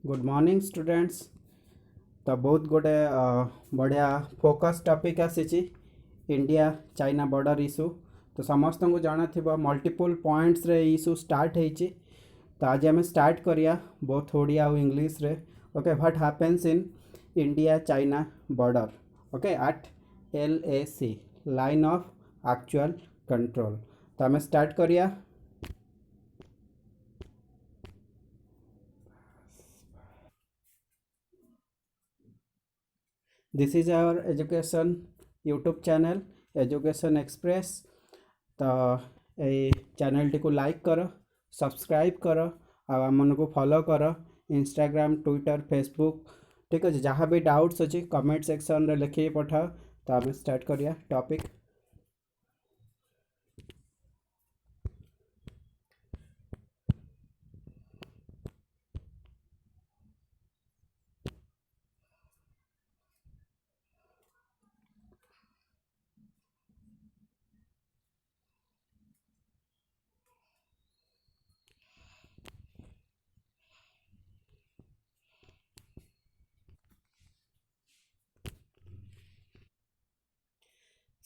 Good morning students. तो बहुत गोटे बढ़िया फोकस टॉपिक आसी इंडिया चाइना बॉर्डर इशू। तो समस्त को जाना थी मल्टीपल पॉइंट्स रे इशू स्टार्ट होती। तो आज आम स्टार्ट करिया बोथ ओडिया और इंग्लिश रे। Okay, what happens in India China border. Okay, at LAC line of actual control. तो आम स्टार्ट करिया। This is our education YouTube channel education express. तो ये चैनल टी को लाइक कर, सब्सक्राइब कर, आम को फॉलो कर इंस्टाग्राम, ट्विटर, फेसबुक। ठीक अच्छे, जहाँ भी डाउट्स अच्छी कमेंट सेक्शन रे लिखिए पठाओ। तो आम स्टार्ट करिया topic.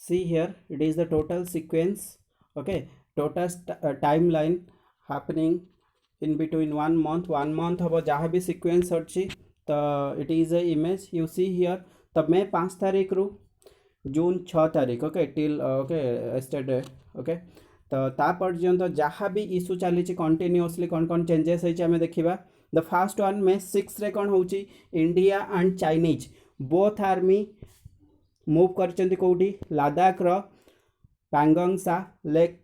See here, it is the total sequence. Okay, total timeline happening in between 1 month हम जहाँ भी sequence अच्छी। तो it is a image you see here। तो मैं 5 तारीख रू जून 6 तारीख okay till okay yesterday. Okay, तो ता पर्यंत जहाँ भी इशू चली कंटिन्यूअसली कौन कौन चेंजेस होती आम देखा। द फास्ट वन मे 6 रे कौन हो India and Chinese both army move कर कौटी लद्दाख रो पैंगोंग सा लेक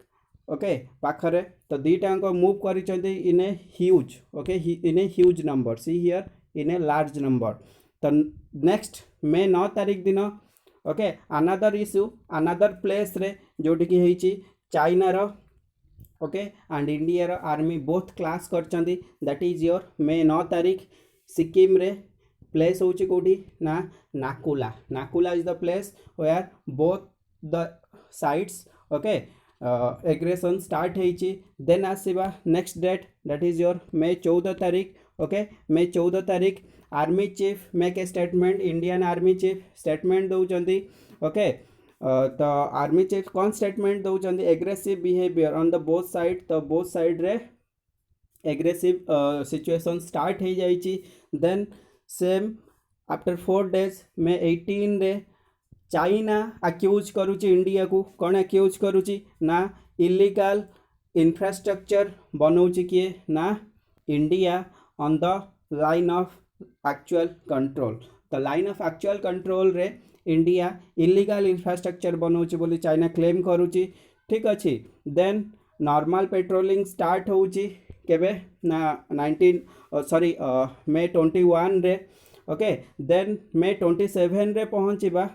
ओके पाखरे। तो दीटाक मूव कर in a huge okay in a huge number. See here in a large number. तो नेक्स्ट मे 9 तारीख दिन okay another issue another place रे जोटी की होती चाइना रो ओके एंड इंडिया रो आर्मी बोथ क्लास कर दैट इज योर मे 9 तारीख सिक्किम रे प्लेस होची कोठी ना Nakula. Nakula is the place where both the sides okay aggression start होती। Then आसीबा next date that is your May 14 तारीख। ओके, मे 14 तारीख army chief make a statement. Indian army chief statement दौरान okay. तो आर्मी चीफ कौन statement दौरान aggressive behaviour on the both side. तो both side रे aggressive situation start हो जाइए। Then same after 4 days May 18 रे चाइना अक्यूज करुच्ची इंडिया को कौन अक्यूज करुच्ची ना इलीगल इंफ्रास्ट्रक्चर बनाऊँच किए ना India on the line of actual control. तो लाइन ऑफ एक्चुअल कंट्रोल रे इंडिया इलीगल इंफ्रास्ट्रक्चर बनाऊँच बोली चाइना क्लेम करुच्ची। ठीक अच्छे, देन नॉर्मल पेट्रोलिंग स्टार्ट होउची केबे ना 19 सॉरी मे 21 रे ओके। देन मे 27 रे पहुँचवा।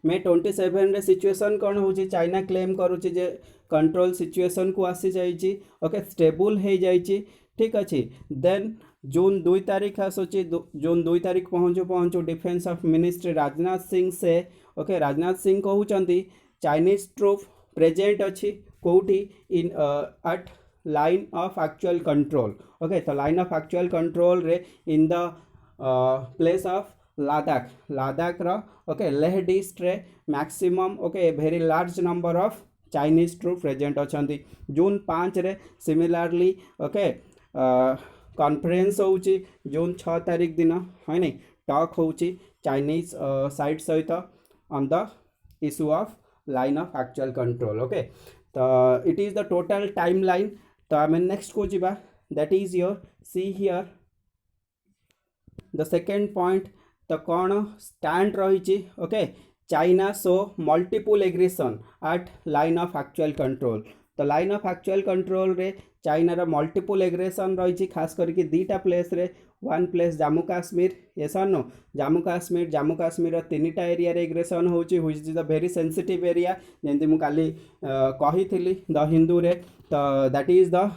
मे 27 रे सिचुएशन कौन हो चाइना क्लेम करुच्ची जे कंट्रोल सिचुएशन को आसी जाइए ओके स्टेबल हो जाइए। ठीक अच्छे, देन जून 2 तारीख आसूची जून 2 तारीख पहुँचू पहुँचू defence of ministry Rajnath Singh से ओके राजनाथ सिंह कहते चाइनीज ट्रूप प्रेजेंट अच्छी कौटी in at line of actual control. Okay, तो लाइन ऑफ एक्चुअल कंट्रोल रे in the place of Ladakh Ladakh रो ओके लेह डिस्ट्रिक्ट रे maximum okay very large number of Chinese troop present अच्छी। जून 5 रे सिमिलरली ओके कॉन्फ्रेंस होउची जून 6 तारीख दिन है नहीं टॉक होउची चाइनीज साइड सहित on the issue of line of actual control. Okay, तो it is the total time line. तो आम नेक्स्ट को जीवा that is your see here the second point. तो कौन स्टैंड रही okay China so multiple aggression at line of actual control. तो line of actual control रे चाइनार मल्टीपल एग्रेसन रही खास करके दीटा प्लेस रे वन प्लेस जम्मू काश्मीर ये सर नो जम्मू काश्मीर 3टा एरिया रे एग्रेसन होची which is the very sensitive area जेमती मु काली कही द हिंदू रे। तो that is the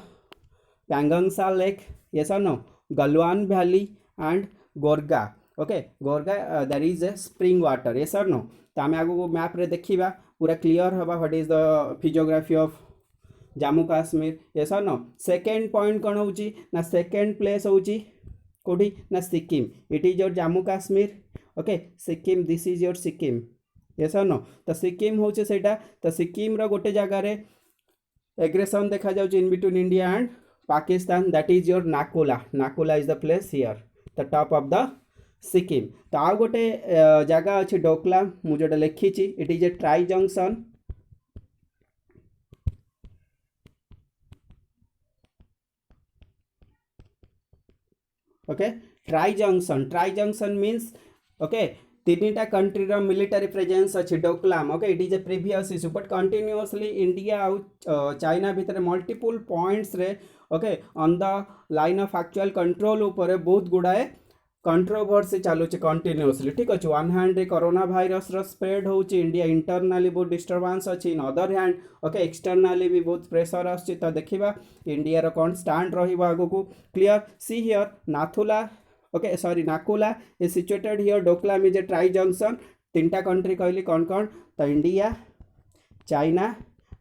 Pangong Tso lake ये सर नो Galwan valley and Gogra okay Gogra that is a spring water ये सर नो। तो आम आगे मैप रे देखा पूरा क्लीयर हवा what is the physiography of Jammu Kashmir ये सर नो। सेकेंड पॉइंट कौन हो सेकेंड प्लेस हो कोडी ना Sikkim, it is your Jammu Kashmir, okay Sikkim, this is your Sikkim, yes और नो। तो सिक्किम होचे सेटा, तो सिक्किम रो गोटे जगह रे एग्रेशन देखा जाउछ in between India and Pakistan, that is your Naku La, Naku La is the place here the top of the Sikkim. तो आउ गोटे जगह अच्छे डोकलाम, मुझे जोटा लिखी, it is a tri junction, okay tri junction means okay तीनटा कंट्री रो मिलिटरी प्रेजेंस अच्छी Doklam, okay it is a previous issue but continuously India आउ चाइना भितर मल्टीपल पॉइंट्स रे okay on the line of actual control ऊपर बहुत गुड़ाए controversy चलुचे continuously, ठीक अच्छे। वन हैंड कोरोना भाइरस रो स्प्रेड होची, इंडिया इंटरनली बहुत डिस्टर्बेंस अच्छी, इन अदर हैंड ओके एक्सटर्नली भी बहुत प्रेशर आछी। तो देखिबा इंडिया रो कोन स्टैंड रहिबो आगु को, clear. See here Nathu La okay sorry Naku La is situated here, Doklam is a tri junction, तीनटा कंट्री कहली कौन कौन, तो इंडिया, चाइना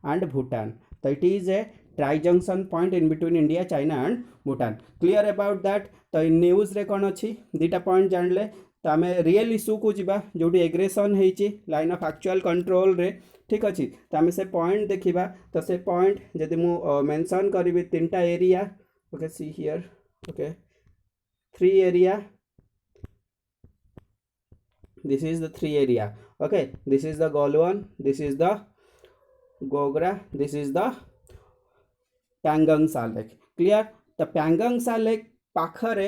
एंड भूटान। तो it is a tri junction point in between India, China and Bhutan, clear about that. तो न्यूज रे कौन अच्छी दुटा पॉइंट जानले, तो आम रियल इश्यू को जीवा जो एग्रेसन होती लाइन ऑफ एक्चुअल कंट्रोल रे, ठीक अच्छे। तो आम से पॉइंट देखा, तो से पॉइंट जदि मु मेंशन करी तीनटा area, okay see here okay 3 area, this is the 3 area, okay this is the Galwan, this is the Gogra, this is the Pangangsa lake, clear। तो Pangangsa lake पाखरे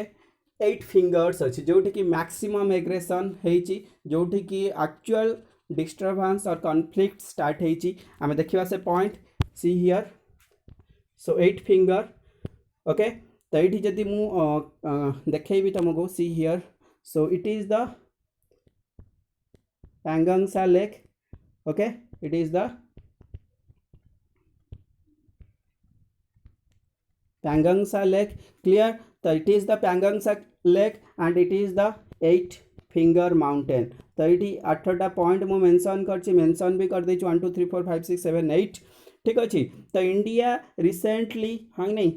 8 fingers अच्छी जोठी की मैक्सिमम एग्रेशन होती, जोठी की actual disturbance और conflict start होती। आम देखा से point see here, so 8 finger, okay. तो ये जदि मु देखेबी तुमको see here, so it is the Pangangsa lake, okay it is the Pangangsa lake, clear। तो it is the Pangangsa lake and it is the 8 finger mountain। तो ये 8टा point मु mention करछि, मेंशन भी कर देछि 1 2 3 4 5 6 7 8, ठीक अच्छे। तो इंडिया रिसेंटली हाँ नहीं,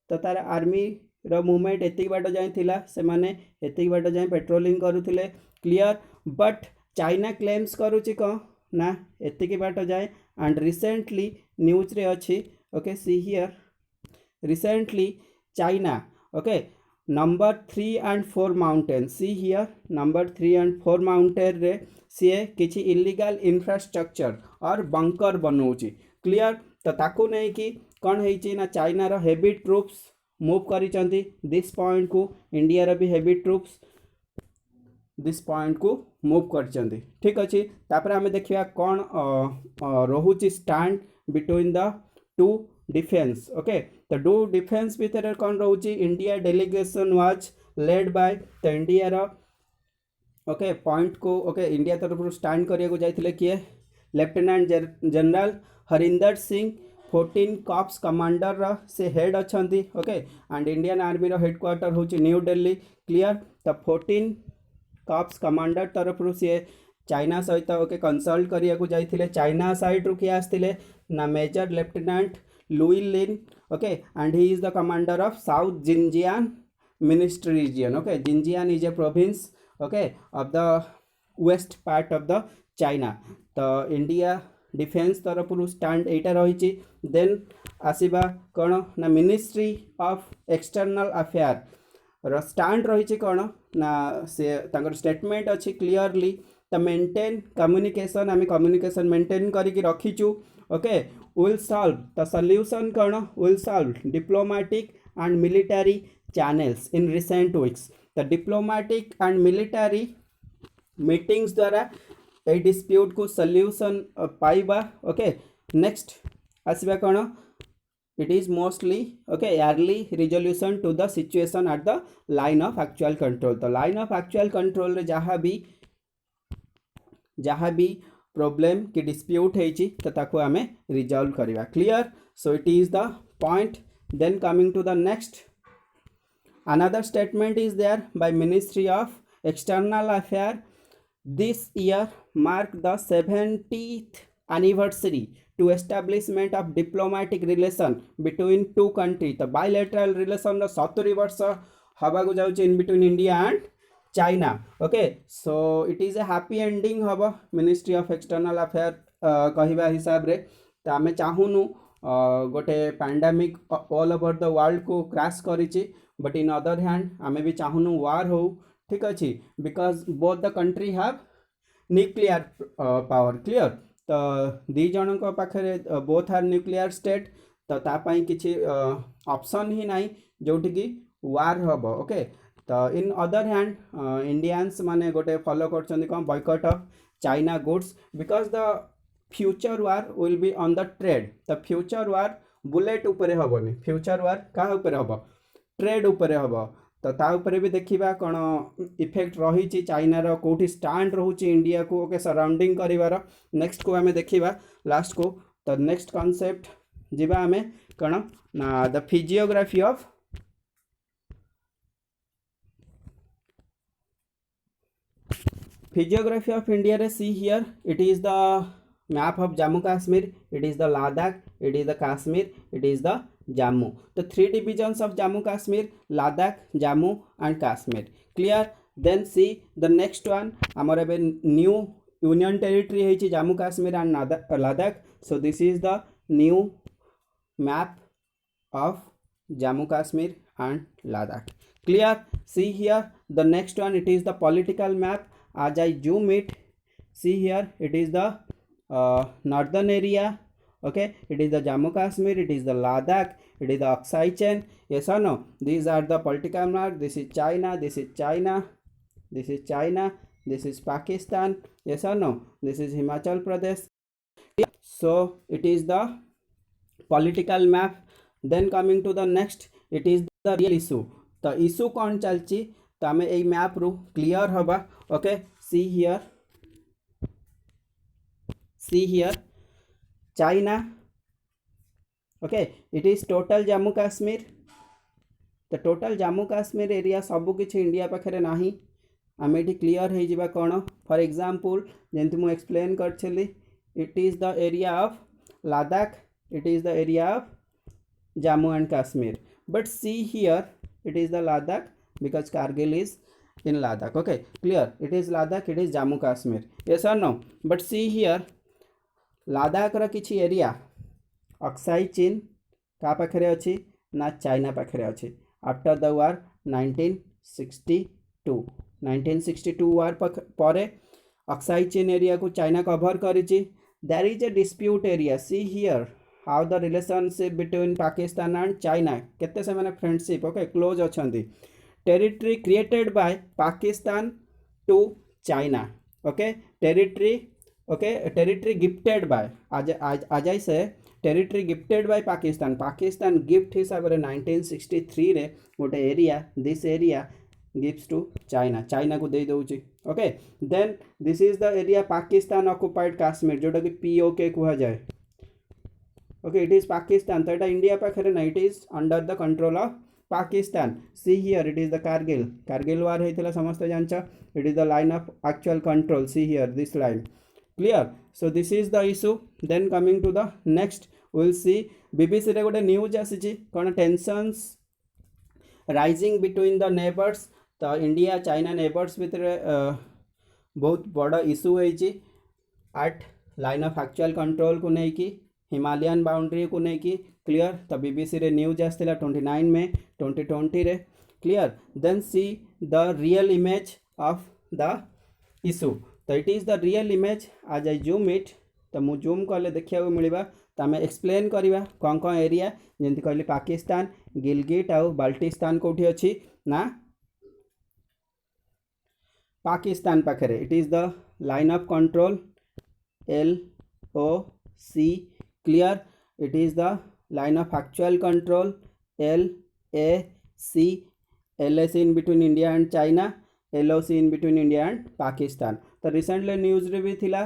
तो तार आर्मी रो मूवमेंट एति बाट जाए थिला, से माने एति बाट जाए पेट्रोलिंग करुथिले, क्लियर। बट चाइना क्लेम्स करुची कौन ना एति बाट जाए, एंड रिसेंटली न्यूज रे अच्छी, okay see here recently China okay number 3 and 4 mountain, see here number 3 and 4 mountain रे सी किछि इलीगल इंफ्रास्ट्रक्चर और बंकर बनाऊँची, क्लियर। तो ताकू नहीं कि कौन है ना चाइना रो हेवी ट्रूप्स मूव करिचंती दिस पॉइंट को, इंडिया रो भी हेवी ट्रूप्स दिस पॉइंट को मूव करिचंती, ठीक अच्छे। तापर आम देखिया कौन रोहुची stand between the two defence, okay. तो टू डिफेंस भितर कौन रोची, India delegation was led by, तो इंडिया रो ओके पॉइंट को ओके इंडिया तरफ स्टैंड करिया को जाइथिले किए, lieutenant general Harinder Singh 14 corps commander से हेड अच्छा, okay and Indian army headquarter हूँ न्यू दिल्ली, क्लियर। तो 14 कॉप्स कमांडर तरफ सी चाइना सहित ओके कंसल्ट करिया को जाइथिले। चाइना साइड रू किए आसते ना major lieutenant Liu Lin, okay and he is the commander of south Xinjiang ministry region, okay Xinjiang is a province okay of the west part of the China. तो India defence तरफ stand एटा रही। Then आसवा कौन ना ministry of external affair stand रही कौन ना से स्टेटमेंट अच्छी क्लियरली, तो मेंटेन कम्युनिकेशन, आम कम्युनिकेशन मेंटेन करके रखीचु, okay will solve the solution कौन will solve diplomatic and military channels in recent weeks. तो डिप्लोमेटिक एंड मिलिटरी मीटिंग्स द्वारा ए डिस्प्यूट को सॉल्यूशन पाइबा, ओके। नेक्स्ट आसवा कौन it is mostly okay early resolution to the situation at the line of actual control. तो line of actual control रे जहाँ भी प्रॉब्लम कि डिस्प्यूट होती तो ताको आमे रिजॉल्व करवा, clear. So it is the point. Then coming to the next, another statement is there by Ministry of External Affairs. This year mark the 70th anniversary to establishment of diplomatic relation between two countries। तो bilateral relation 70 वर्ष हवा को जाउची in between India and China okay so it is a happy ending हम ministry of external affair कहवा हिसाब रे तो आम चाहूनु गोटे pandemic all over the world को क्रैश करिछि बट इन अदर हैंड आम भी चाहूनु वार हो ठीक अच्छे because both the country have nuclear power clear तो दी जन पाखे बोथ आर न्यूक्लियर स्टेट तो तापाई किसी ऑप्शन ही नहीं जोटि कि वार हम ओके तो इन अदर हैंड इंडियंस माने गोटे फॉलो कर boycott of China goods because the future war will be on the trade the future war bullet उपरे हबनी फ्यूचर वार क्या उपरे हब ट्रेड उपरे हब तो ता उपरे भी देखिबा कौन इफेक्ट रही चाइनार कोठी स्टैंड रोचे इंडिया को ओके सराउंडिंग करिवार नेक्स्ट को आमे देखिबा लास्ट को तो नेक्स्ट कॉन्सेप्ट जीवा आमे कौन ना द फिजियोग्राफी ऑफ India रे see here it is the map of Jammu Kashmir, it is the Ladakh, it is the Kashmir, it is the Jammu. The three divisions of Jammu Kashmir, Ladakh, Jammu and Kashmir. Clear? Then see the next one. Amar ebe new union territory है Jammu Kashmir and Ladakh. So this is the new map of Jammu Kashmir and Ladakh. Clear? See here the next one. It is the political map. As I zoom it, see here it is the northern area okay it is the Jammu Kashmir, it is the Ladakh, it is the Aksai chain, yes or no, these are the political map. This is China, this is China, this is China, this is Pakistan, yes or no, this is Himachal Pradesh. So it is the political map. Then coming to the next, it is the real issue. तो issue कौन चलची तो आम यही map रु clear हवा okay see here China okay it is total Jammu Kashmir तो total Jammu Kashmir area सबू किसी इंडिया पाखे ना आम ये क्लीयर हो जावा कौन फॉर एग्जांपल जमी मुझे एक्सप्लेन करी it is the area of Ladakh it is the area of Jammu and Kashmir but see here it is the Ladakh because Kargil is in Ladakh okay clear it is Ladakh it is Jammu Kashmir yes or no but see here Ladakh रा किछि area Aksai चीन का पाखरे अछि ना China पाखरे अछि after the war 1962 वार परे अक्साई चीन एरिया को चाइना कवर करिछि there is a dispute area see here how the relationship between Pakistan and China केते से माने फ्रेंडशिप ओके क्लोज अछंती territory created by Pakistan to China okay territory gifted by आज से territory gifted by Pakistan gift हिसाब रे 1963 रे गोटे area this area gifts to China को दे दउची ओके then this is the area Pakistan occupied Kashmir जोटा कि पीओके कुहा जाए okay it is Pakistan तो इंडिया पाखे ना it is under the control of Pakistan see here it is the Kargil war होता समस्त जानच it is the line of actual control see here this line clear so this is the issue then coming to the next will see BBC रे गोटे news आसी कौन tensions rising between the neighbours तो India China neighbours भितर बहुत बड़ इशू होती at line of actual control को लेकिन हिमालयन बाउंड्री को लेकिन क्लियर तो बीबीसी रे न्यूज आसला 29 में 2020 रे clear then see the real image of the issue तो it is the real image आज आई जूम इट तो मु जूम कले देखा मिलवा तो आम एक्सप्लेन करवा कौन कौन एरिया जमी कहली पाकिस्तान गिलगिट आउ बाल्टिस्तान कौटी अच्छी ना पाकिस्तान पाखे it is the line of control LOC clear it is the line of actual control LAC in between India and China LOC in between India and Pakistan तो रिसेंटली न्यूज रे भी थिला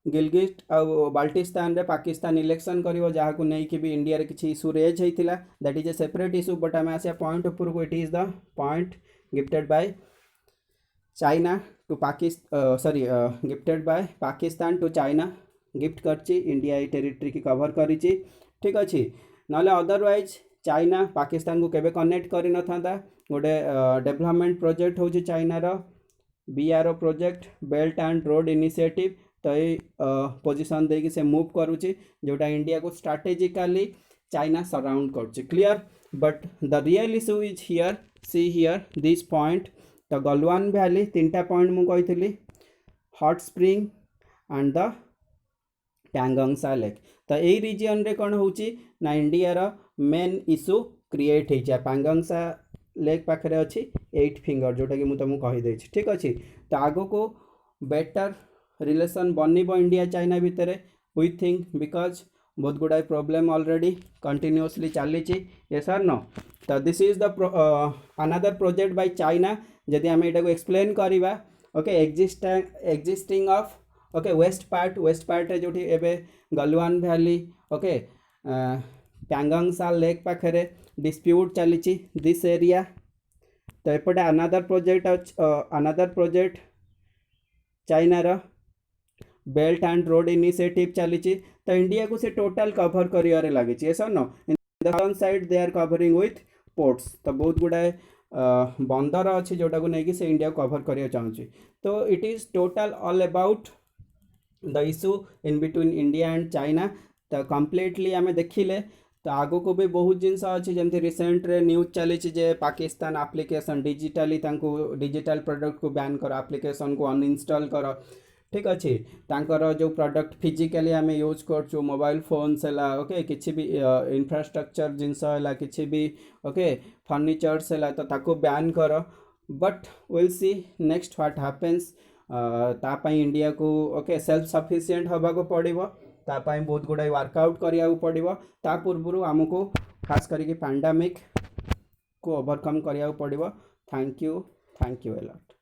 गिलगिट और बाल्टिस्तान रे पाकिस्तान इलेक्शन करिवो जहा को नै कि भी इंडिया रे किछि इशू रेज हेतिला that is a separate issue but आम आसे पॉइंट ऊपर को it is the point gifted by China to Pakistan gifted by Pakistan to China gift करची इंडिया ये टेरिटरी की कवर करिची ठीक अच्छे ना अदरवाइज चाइना पाकिस्तान को केबे कनेक्ट करि न थांता गोटे डेवलपमेंट प्रोजेक्ट होची चाइना रो BRO project belt and road initiative तो ये पोजीशन देकी से मूव करूची जोटा इंडिया को स्ट्रेटेजिकली चाइना सराउंड करुची clear but the real issue is here see here this point तो गलवान वैली तीनटा पॉइंट मु कहितली hot spring and the Pangong Tso lake तो यही रिजन रे कौन होची ना इंडिया रो मेन इशू क्रिएट हो पैंगोंगसा लेक पाखे अच्छी 8 फिंगर जोटा कि मुझे कहीदे ठीक अच्छे तो आग को बेटर रिलेशन बनब इंडिया चाइना भितर वी थिंक बिकज बहुत गुड़ाए प्रोब्लेम ऑलरेडी कंटिन्यूअसली चली यस आर नो तो this is the another project by China जदि आम यहाँ एक्सप्लेन करवा okay existing of okay west part जो एवं Galwan valley okay Pangong Tso lake पाखे डिस्प्यूट चली दिस एरिया तो एपटे अनदर प्रोजेक्ट चाइना रो बेल्ट एंड रोड इनिशिएटिव चली तो इंडिया को से टोटल कवर कर लगी यस और no in the side they are covering with ports तो बहुत गुड़ाए बंदर अच्छी जोटा को लेकिन से इंडिया को कवर करने चाहूँगी तो it is total all about the issue in between India and China तो कम्प्लीटली आम देखिले तो आगो को भी बहुत जिनस अच्छी जमी रिसेंट रे न्यूज चली पाकिस्तान एप्लिकेशन डिजिटल प्रोडक्ट को बैन कर एप्लिकेशन को अनइंस्टॉल कर ठीक अच्छे तांकर जो प्रोडक्ट फिजिकली आम यूज कर मोबाइल फोन्स है ओके किसी भी इंफ्रास्ट्रक्चर जिनस है किसी भी ओके फर्निचर्स है तो ताको बैन कर but will see next what happens तापाई इंडिया को ओके सेल्फ सफिशिएंट होगा को पड़ो तापाई बहुत गुड़ाई वर्कआउट करिया पड़ो ता पूर्व आमको खास करके पैंडेमिक को ओवरकम करिया पड़ो थैंक यू ए लॉट।